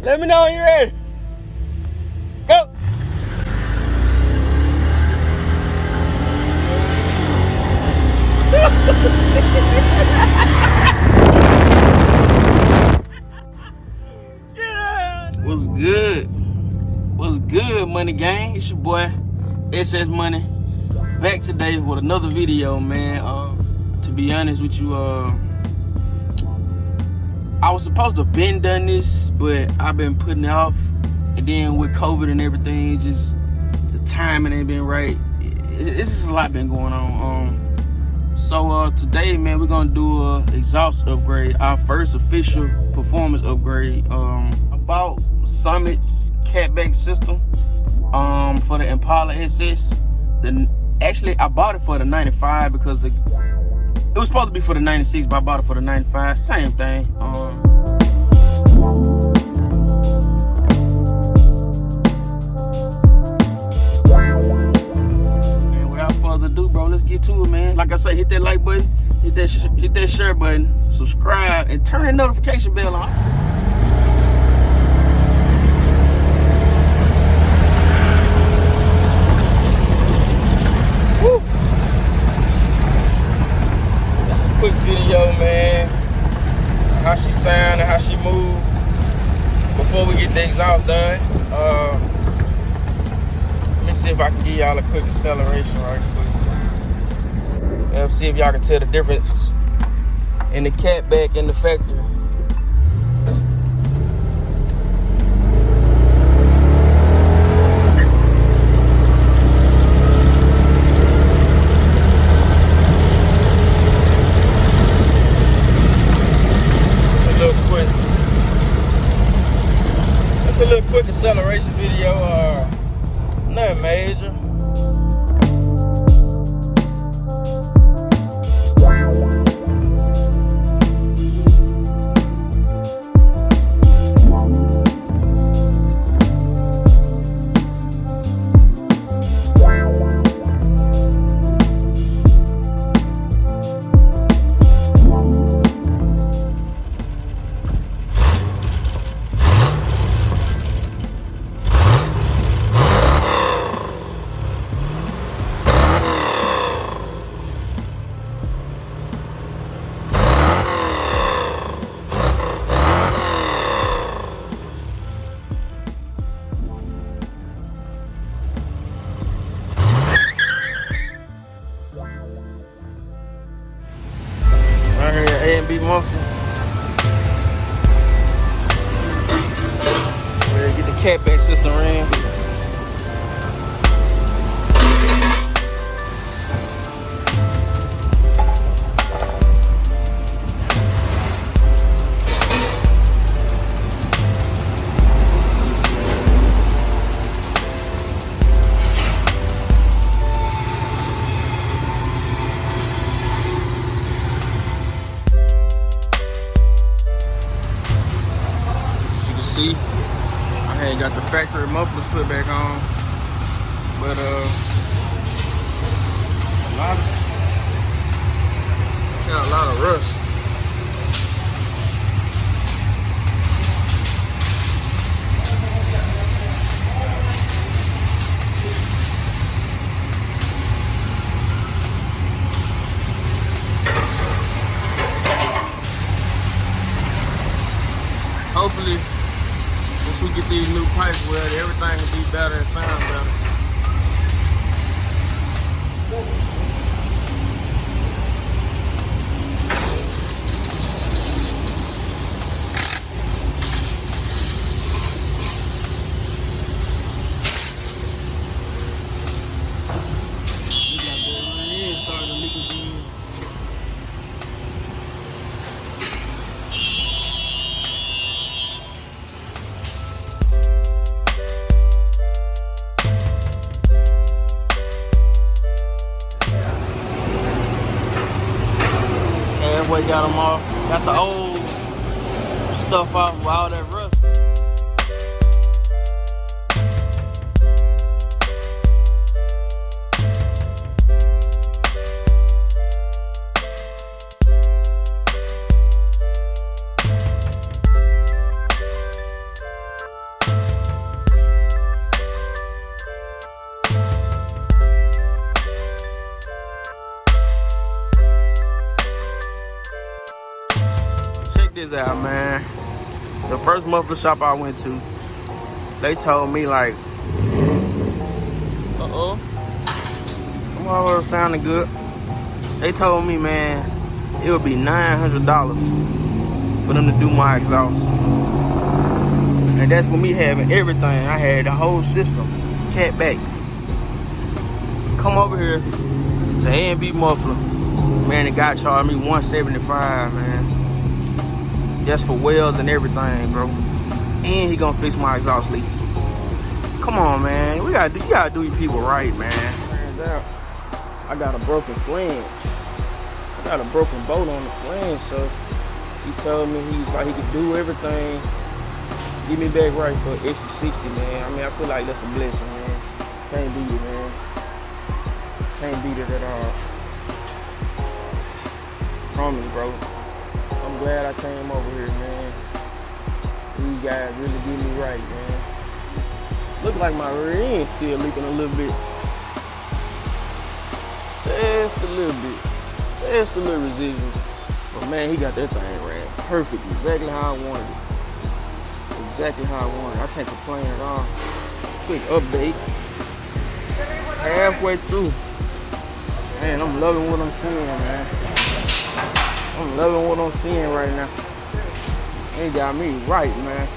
Let me know when you're ready. Go. What's good? What's good, Money Gang? It's your boy, SS Money, back today with another video, man. To be honest with you, I was supposed to have been done this, but I've been putting it off. And then with COVID and everything, just the timing ain't been right. It's just a lot been going on. So today, man, we're gonna do a exhaust upgrade, our first official performance upgrade. About Summit's catback system for the Impala SS. Actually, I bought it for the 95 because it was supposed to be for the 96, but I bought it for the 95. Same thing. And without further ado, bro, let's get to it, man. Like I say, hit that like button, hit that share button, subscribe, and turn that notification bell on. Woo! That's a quick video, man. How she sound and how she move before we get the exhaust done. Let me see if I can give y'all a quick acceleration right quick. Let's see if y'all can tell the difference in the catback and the factory. It's a little quick acceleration video, nothing major. Right here at A&B Muffler. Ready to get the catback system ran. See, I had got the factory mufflers put back on, but got a lot of rust. Hopefully, once we get these new pipes welded, everything will be better and sound better. We got that right in, starting to leak again. Halfway got them off. Got the old stuff off with all that rust. this out, man. The first muffler shop I went to, they told me like, come on, sounding good. They told me, man, it would be $900 for them to do my exhaust. And that's with me having everything. I had the whole system, cat back. Come over here to A&B Muffler. Man, the guy charged me $175, man. Just for welds and everything, bro. And he gonna fix my exhaust leak. Come on, man. You gotta do your people right, man. Turns out I got a broken flange. I got a broken bolt on the flange, so he told me he could do everything. Get me back right for an extra 60, man. I mean, I feel like that's a blessing, man. Can't beat it, man. Can't beat it at all. Promise, bro. I'm glad I came over here, man. These guys really did me right, man. Look like my rear end still leaking a little bit. Just a little bit. Just a little residual. But man, he got that thing ran perfect. Exactly how I wanted it. Exactly how I wanted it. I can't complain at all. Quick update. Halfway through. Man, I'm loving what I'm seeing, man. I'm loving what I'm seeing right now. They got me right, man.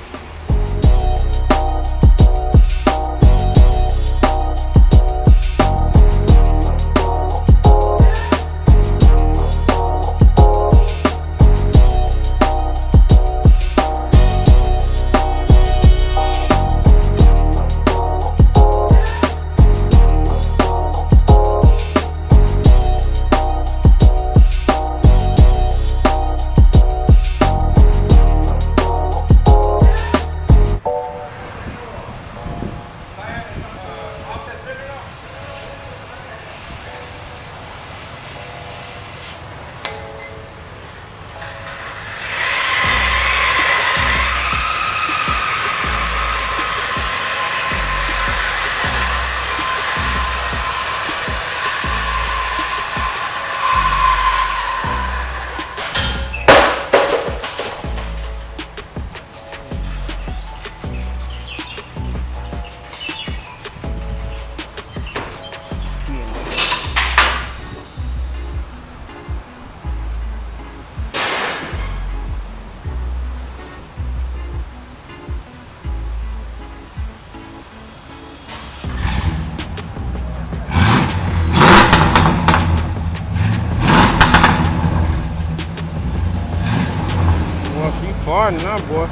Farting now, boy.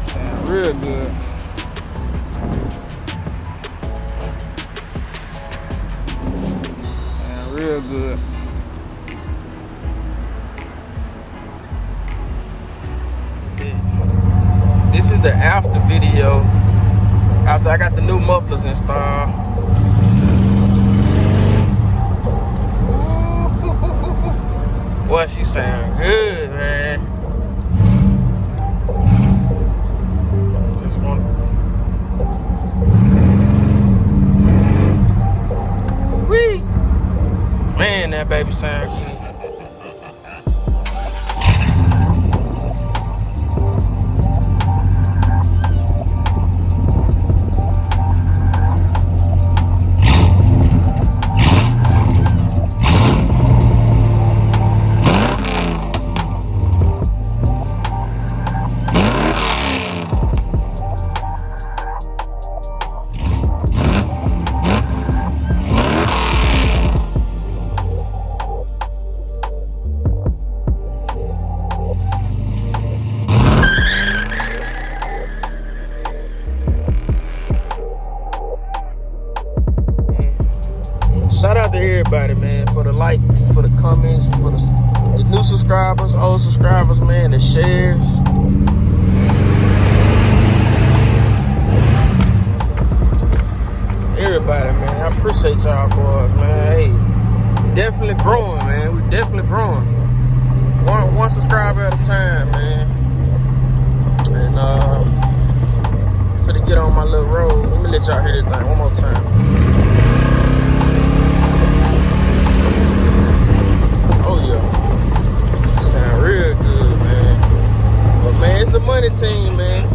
Sound real good. Sound real good. This is the after video. After I got the new mufflers installed. Boy, she sound good, man. Just want. Wee! Man, that baby sound good. Shout out to everybody, man, for the likes, for the comments, for the new subscribers, old subscribers, man, the shares. Everybody, man, I appreciate y'all boys, man. Hey, definitely growing, man. We definitely growing. One subscriber at a time, man. And finna get on my little road. Let me let y'all hear this thing one more time. money team, man.